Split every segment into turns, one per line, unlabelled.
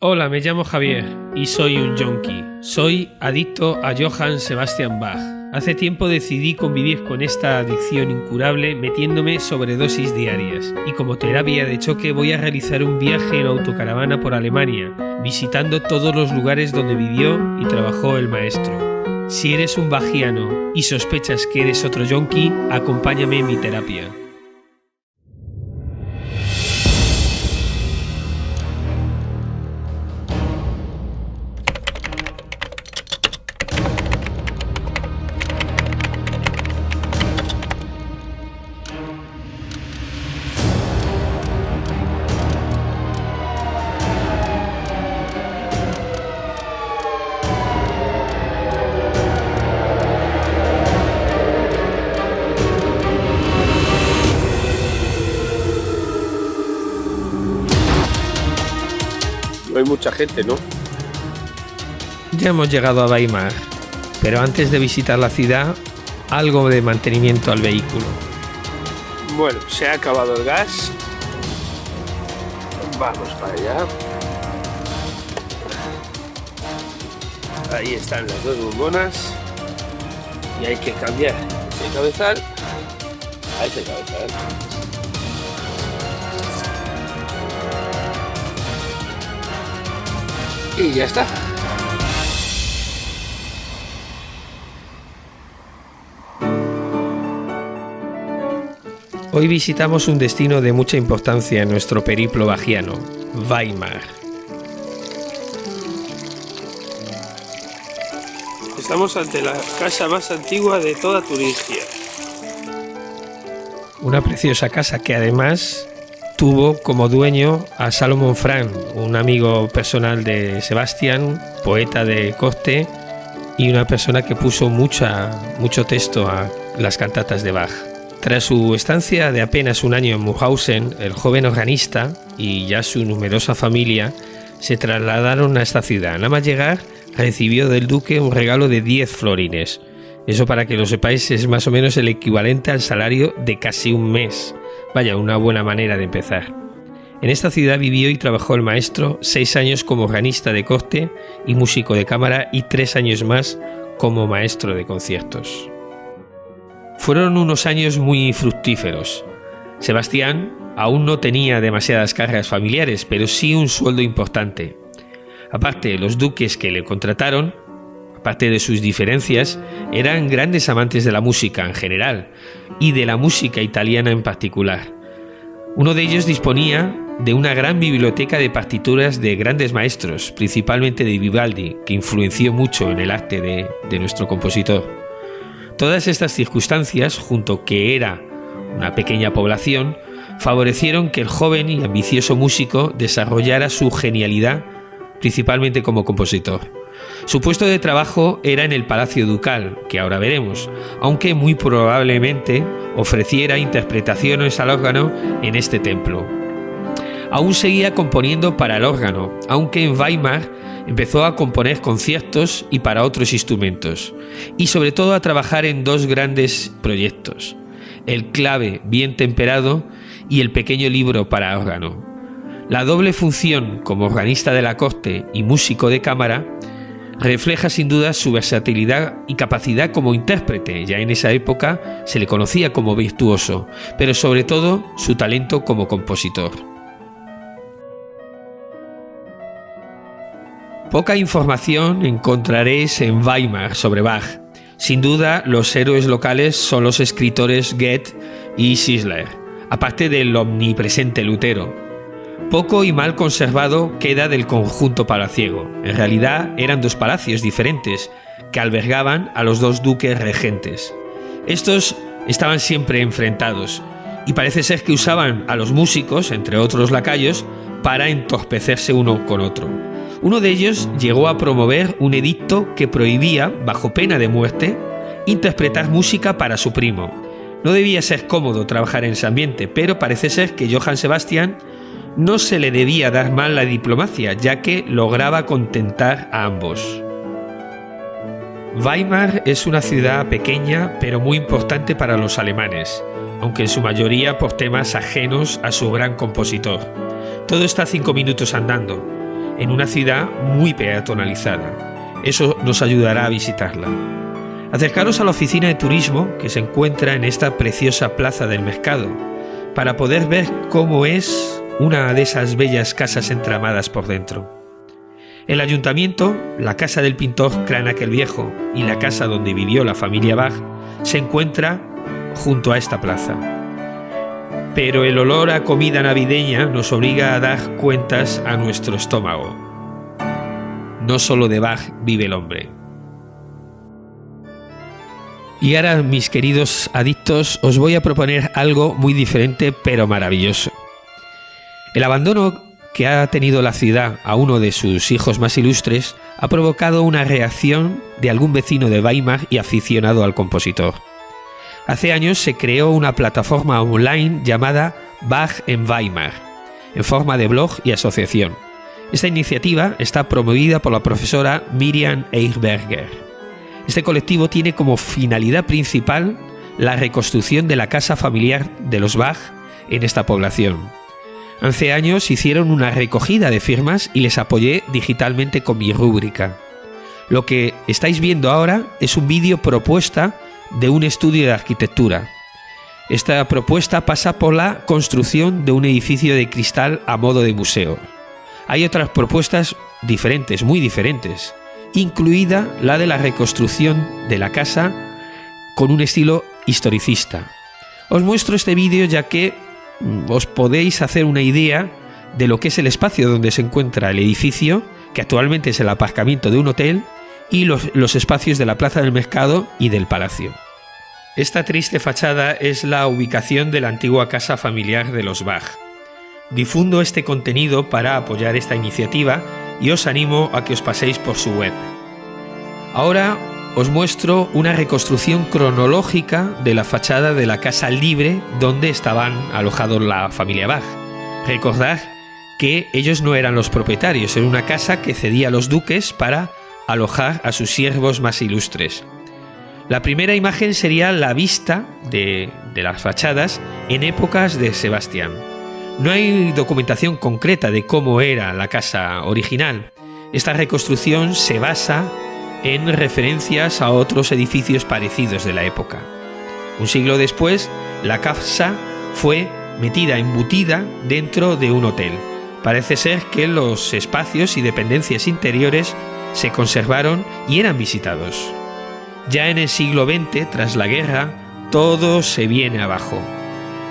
Hola, me llamo Javier y soy un yonki. Soy adicto a Johann Sebastian Bach. Hace tiempo decidí convivir con esta adicción incurable metiéndome sobredosis diarias y como terapia de choque voy a realizar un viaje en autocaravana por Alemania, visitando todos los lugares donde vivió y trabajó el maestro. Si eres un bajiano y sospechas que eres otro yonki, acompáñame en mi terapia.
No hay mucha gente, ¿no?
Ya hemos llegado a Weimar, pero antes de visitar la ciudad, algo de mantenimiento al vehículo.
Bueno, se ha acabado el gas. Vamos para allá. Ahí están las dos bombonas. Y hay que cambiar ese cabezal a ese cabezal. Y ya está.
Hoy visitamos un destino de mucha importancia en nuestro periplo bajiano, Weimar.
Estamos ante la casa más antigua de toda Turingia.
Una preciosa casa que además tuvo como dueño a Salomon Frank, un amigo personal de Sebastian, poeta de corte y una persona que puso mucho texto a las cantatas de Bach. Tras su estancia de apenas un año en Mauthausen, el joven organista y ya su numerosa familia se trasladaron a esta ciudad. Nada más llegar, recibió del duque un regalo de 10 florines. Eso, para que lo sepáis, es más o menos el equivalente al salario de casi un mes. Vaya, una buena manera de empezar. En esta ciudad vivió y trabajó el maestro 6 años como organista de corte y músico de cámara y 3 años más como maestro de conciertos. Fueron unos años muy fructíferos. Sebastián aún no tenía demasiadas cargas familiares, pero sí un sueldo importante. Aparte, los duques que le contrataron, aparte de sus diferencias, eran grandes amantes de la música en general y de la música italiana en particular. Uno de ellos disponía de una gran biblioteca de partituras de grandes maestros, principalmente de Vivaldi, que influenció mucho en el arte de nuestro compositor. Todas estas circunstancias, junto que era una pequeña población, favorecieron que el joven y ambicioso músico desarrollara su genialidad, principalmente como compositor. Su puesto de trabajo era en el Palacio Ducal, que ahora veremos, aunque muy probablemente ofreciera interpretaciones al órgano en este templo. Aún seguía componiendo para el órgano, aunque en Weimar empezó a componer conciertos y para otros instrumentos, y sobre todo a trabajar en 2 grandes proyectos, el clave bien temperado y el pequeño libro para órgano. La doble función como organista de la corte y músico de cámara refleja sin duda su versatilidad y capacidad como intérprete. Ya en esa época se le conocía como virtuoso, pero sobre todo su talento como compositor. Poca información encontraréis en Weimar sobre Bach. Sin duda, los héroes locales son los escritores Goethe y Schiller, aparte del omnipresente Lutero. Poco y mal conservado queda del conjunto palaciego. En realidad eran 2 palacios diferentes que albergaban a los 2 duques regentes. Estos estaban siempre enfrentados y parece ser que usaban a los músicos, entre otros lacayos, para entorpecerse uno con otro. Uno de ellos llegó a promover un edicto que prohibía, bajo pena de muerte, interpretar música para su primo. No debía ser cómodo trabajar en ese ambiente, pero parece ser que Johann Sebastian no se le debía dar mal la diplomacia, ya que lograba contentar a ambos. Weimar es una ciudad pequeña, pero muy importante para los alemanes, aunque en su mayoría por temas ajenos a su gran compositor. Todo está a 5 minutos andando. en una ciudad muy peatonalizada. Eso nos ayudará a visitarla. Acercaros a la oficina de turismo que se encuentra en esta preciosa plaza del mercado, para poder ver cómo es una de esas bellas casas entramadas por dentro. El ayuntamiento, la casa del pintor Cranach el Viejo y la casa donde vivió la familia Bach se encuentra junto a esta plaza. Pero el olor a comida navideña nos obliga a dar cuentas a nuestro estómago. No solo de Bach vive el hombre. Y ahora, mis queridos adictos, os voy a proponer algo muy diferente pero maravilloso. El abandono que ha tenido la ciudad a uno de sus hijos más ilustres ha provocado una reacción de algún vecino de Weimar y aficionado al compositor. Hace años se creó una plataforma online llamada Bach en Weimar, en forma de blog y asociación. Esta iniciativa está promovida por la profesora Miriam Eichberger. Este colectivo tiene como finalidad principal la reconstrucción de la casa familiar de los Bach en esta población. Hace años hicieron una recogida de firmas y les apoyé digitalmente con mi rúbrica. Lo que estáis viendo ahora es un vídeo propuesta de un estudio de arquitectura. Esta propuesta pasa por la construcción de un edificio de cristal a modo de museo. Hay otras propuestas diferentes, muy diferentes, incluida la de la reconstrucción de la casa con un estilo historicista. Os muestro este vídeo ya que os podéis hacer una idea de lo que es el espacio donde se encuentra el edificio, que actualmente es el aparcamiento de un hotel, y los espacios de la plaza del mercado y del palacio. Esta triste fachada es la ubicación de la antigua casa familiar de los Bach. Difundo este contenido para apoyar esta iniciativa y os animo a que os paséis por su web. Ahora os muestro una reconstrucción cronológica de la fachada de la Casa Libre donde estaban alojados la familia Bach. Recordad que ellos no eran los propietarios, era una casa que cedía a los duques para alojar a sus siervos más ilustres. La primera imagen sería la vista de las fachadas en épocas de Sebastián. No hay documentación concreta de cómo era la casa original. Esta reconstrucción se basa en referencias a otros edificios parecidos de la época. Un siglo después, la casa fue embutida dentro de un hotel. Parece ser que los espacios y dependencias interiores se conservaron y eran visitados. Ya en el siglo XX, tras la guerra, todo se viene abajo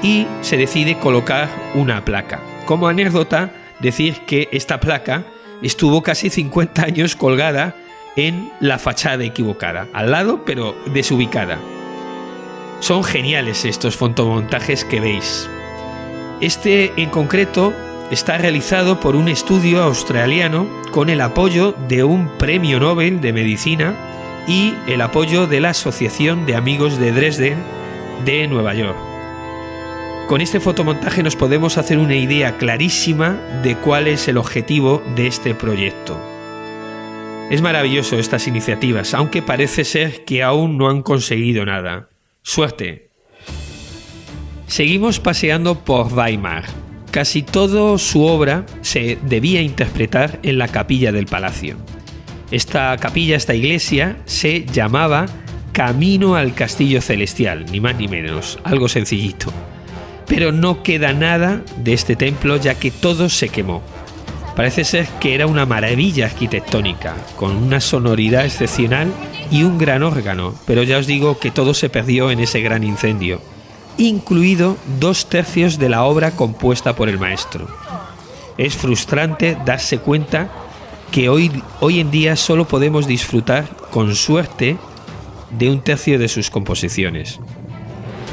y se decide colocar una placa. Como anécdota, decir que esta placa estuvo casi 50 años colgada en la fachada equivocada, al lado pero desubicada. Son geniales estos fotomontajes que veis. Este en concreto está realizado por un estudio australiano con el apoyo de un premio Nobel de Medicina y el apoyo de la Asociación de Amigos de Dresden de Nueva York. Con este fotomontaje nos podemos hacer una idea clarísima de cuál es el objetivo de este proyecto. Es maravilloso estas iniciativas, aunque parece ser que aún no han conseguido nada. ¡Suerte! Seguimos paseando por Weimar. Casi toda su obra se debía interpretar en la capilla del palacio. Esta capilla, esta iglesia, se llamaba Camino al Castillo Celestial, ni más ni menos, algo sencillito. Pero no queda nada de este templo ya que todo se quemó. Parece ser que era una maravilla arquitectónica, con una sonoridad excepcional y un gran órgano, pero ya os digo que todo se perdió en ese gran incendio, incluido 2/3 de la obra compuesta por el maestro. Es frustrante darse cuenta que hoy en día solo podemos disfrutar, con suerte, de 1/3 de sus composiciones.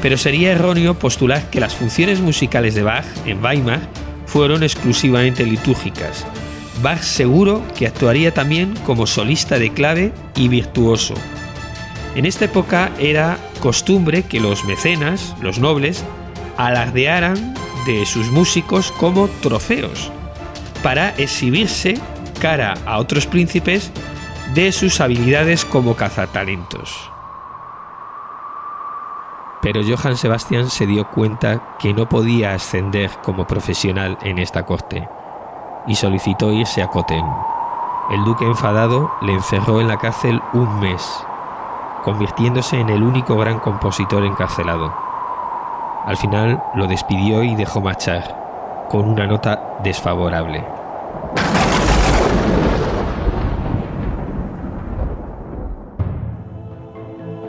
Pero sería erróneo postular que las funciones musicales de Bach en Weimar fueron exclusivamente litúrgicas. Bach seguro que actuaría también como solista de clave y virtuoso. En esta época era costumbre que los mecenas, los nobles, alardearan de sus músicos como trofeos, para exhibirse cara a otros príncipes de sus habilidades como cazatalentos. Pero Johann Sebastian se dio cuenta que no podía ascender como profesional en esta corte. y solicitó irse a Cothen. El duque, enfadado, le encerró en la cárcel un mes, convirtiéndose en el único gran compositor encarcelado. Al final lo despidió y dejó marchar, con una nota desfavorable.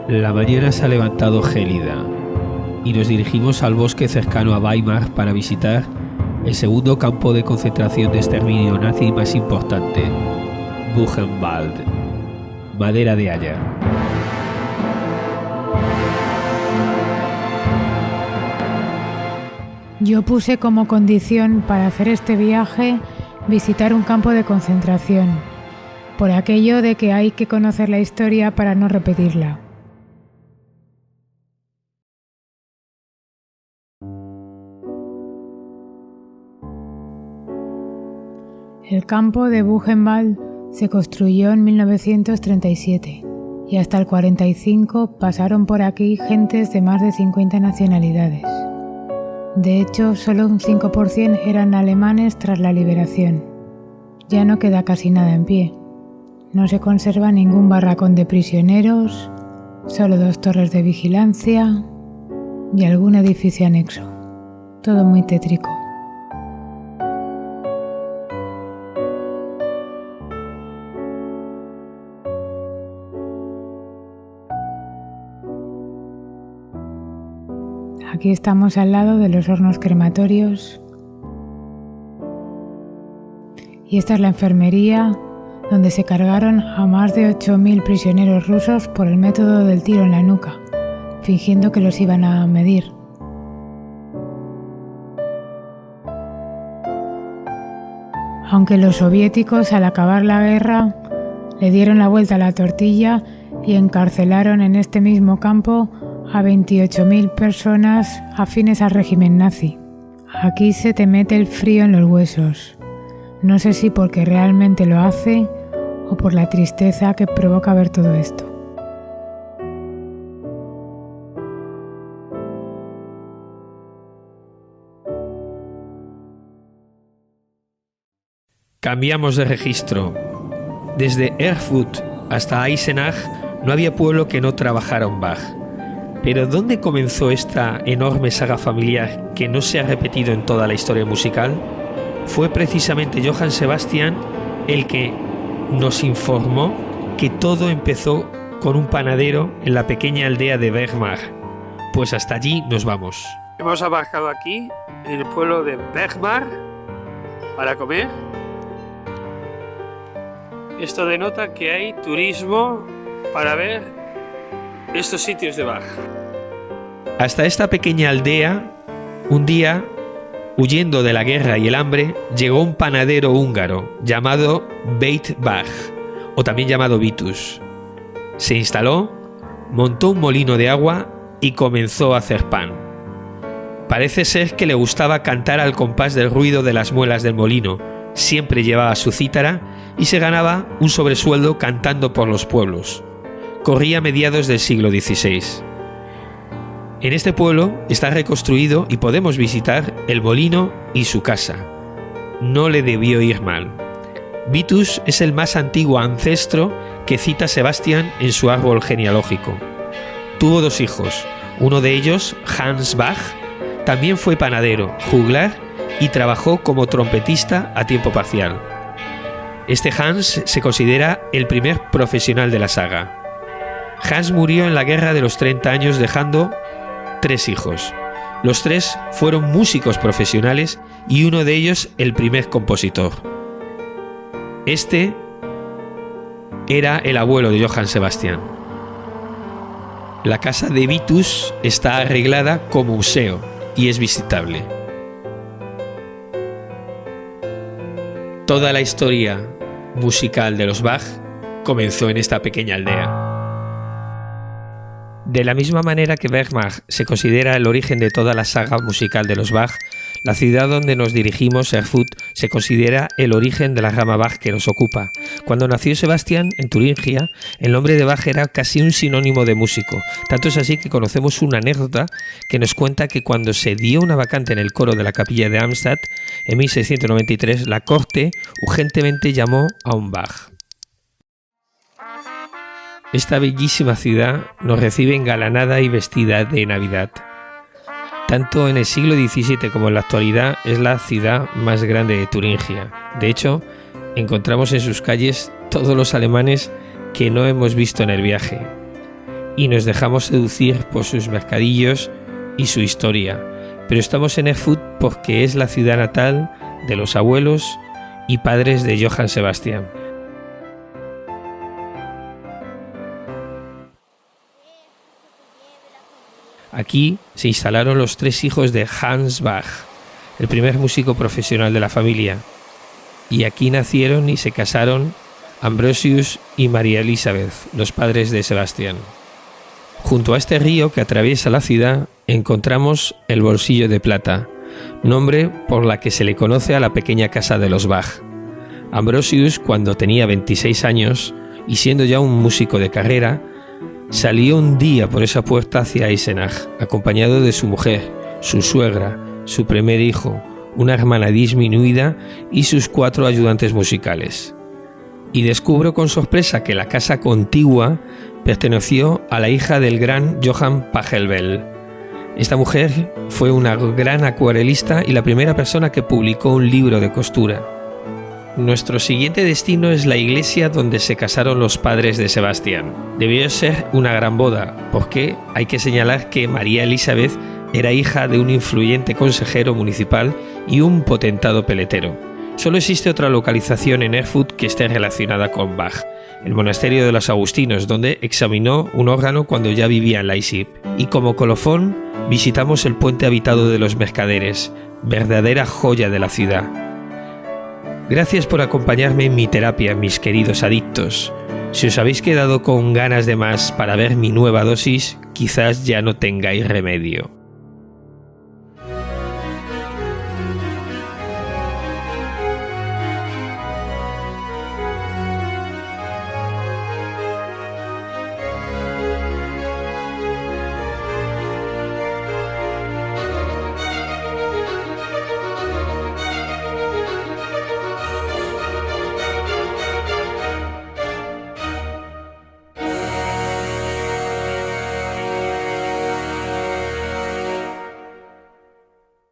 La mañana se ha levantado gélida y nos dirigimos al bosque cercano a Weimar para visitar el segundo campo de concentración de exterminio nazi más importante, Buchenwald, madera de haya.
Yo puse como condición para hacer este viaje visitar un campo de concentración, por aquello de que hay que conocer la historia para no repetirla. El campo de Buchenwald se construyó en 1937 y hasta el 45 pasaron por aquí gentes de más de 50 nacionalidades. De hecho, solo un 5% eran alemanes tras la liberación. Ya no queda casi nada en pie. No se conserva ningún barracón de prisioneros, solo 2 torres de vigilancia y algún edificio anexo. Todo muy tétrico. Aquí estamos al lado de los hornos crematorios y esta es la enfermería donde se cargaron a más de 8.000 prisioneros rusos por el método del tiro en la nuca, fingiendo que los iban a medir. Aunque los soviéticos, al acabar la guerra, le dieron la vuelta a la tortilla y encarcelaron en este mismo campo a 28.000 personas afines al régimen nazi. Aquí se te mete el frío en los huesos. No sé si porque realmente lo hace o por la tristeza que provoca ver todo esto.
Cambiamos de registro. Desde Erfurt hasta Eisenach no había pueblo que no trabajara un Bach. Pero ¿dónde comenzó esta enorme saga familiar que no se ha repetido en toda la historia musical? Fue precisamente Johann Sebastian el que nos informó que todo empezó con un panadero en la pequeña aldea de Weimar. Pues hasta allí nos vamos.
Hemos abarcado aquí, en el pueblo de Weimar, para comer. Esto denota que hay turismo para ver estos sitios de Bach.
Hasta esta pequeña aldea, un día, huyendo de la guerra y el hambre, llegó un panadero húngaro llamado Beit Bach, o también llamado Vitus. Se instaló, montó un molino de agua y comenzó a hacer pan. Parece ser que le gustaba cantar al compás del ruido de las muelas del molino, siempre llevaba su cítara y se ganaba un sobresueldo cantando por los pueblos. Corría a mediados del siglo XVI. En este pueblo está reconstruido y podemos visitar el molino y su casa. No le debió ir mal. Vitus es el más antiguo ancestro que cita Sebastian en su árbol genealógico. Tuvo 2 hijos, uno de ellos, Hans Bach, también fue panadero, juglar y trabajó como trompetista a tiempo parcial. Este Hans se considera el primer profesional de la saga. Hans murió en la guerra de los 30 años dejando 3 hijos. Los 3 fueron músicos profesionales y uno de ellos el primer compositor. Este era el abuelo de Johann Sebastian. La casa de Vitus está arreglada como museo y es visitable. Toda la historia musical de los Bach comenzó en esta pequeña aldea. De la misma manera que Weimar se considera el origen de toda la saga musical de los Bach, La ciudad donde nos dirigimos, Erfurt, se considera el origen de la rama Bach que nos ocupa. Cuando nació Sebastián, en Turingia, el nombre de Bach era casi un sinónimo de músico. Tanto es así que conocemos una anécdota que nos cuenta que cuando se dio una vacante en el coro de la capilla de Darmstadt, en 1693, la corte urgentemente llamó a un Bach. Esta bellísima ciudad nos recibe engalanada y vestida de Navidad. Tanto en el siglo XVII como en la actualidad es la ciudad más grande de Turingia. De hecho, encontramos en sus calles todos los alemanes que no hemos visto en el viaje y nos dejamos seducir por sus mercadillos y su historia. Pero estamos en Erfurt porque es la ciudad natal de los abuelos y padres de Johann Sebastian. Aquí se instalaron los 3 hijos de Hans Bach, el primer músico profesional de la familia, y aquí nacieron y se casaron Ambrosius y María Elizabeth, los padres de Sebastián. Junto a este río que atraviesa la ciudad encontramos el Bolsillo de Plata, nombre por la que se le conoce a la pequeña casa de los Bach. Ambrosius, cuando tenía 26 años y siendo ya un músico de carrera, salió un día por esa puerta hacia Eisenach, acompañado de su mujer, su suegra, su primer hijo, una hermana disminuida y sus 4 ayudantes musicales. Y descubro con sorpresa que la casa contigua perteneció a la hija del gran Johann Pachelbel. Esta mujer fue una gran acuarelista y la primera persona que publicó un libro de costura. Nuestro siguiente destino es la iglesia donde se casaron los padres de Sebastián. Debió ser una gran boda, porque hay que señalar que María Elizabeth era hija de un influyente consejero municipal y un potentado peletero. Solo existe otra localización en Erfurt que esté relacionada con Bach, el monasterio de los Agustinos, donde examinó un órgano cuando ya vivía en Leipzig. Y como colofón, visitamos el puente habitado de los mercaderes, verdadera joya de la ciudad. Gracias por acompañarme en mi terapia, mis queridos adictos. Si os habéis quedado con ganas de más para ver mi nueva dosis, quizás ya no tengáis remedio.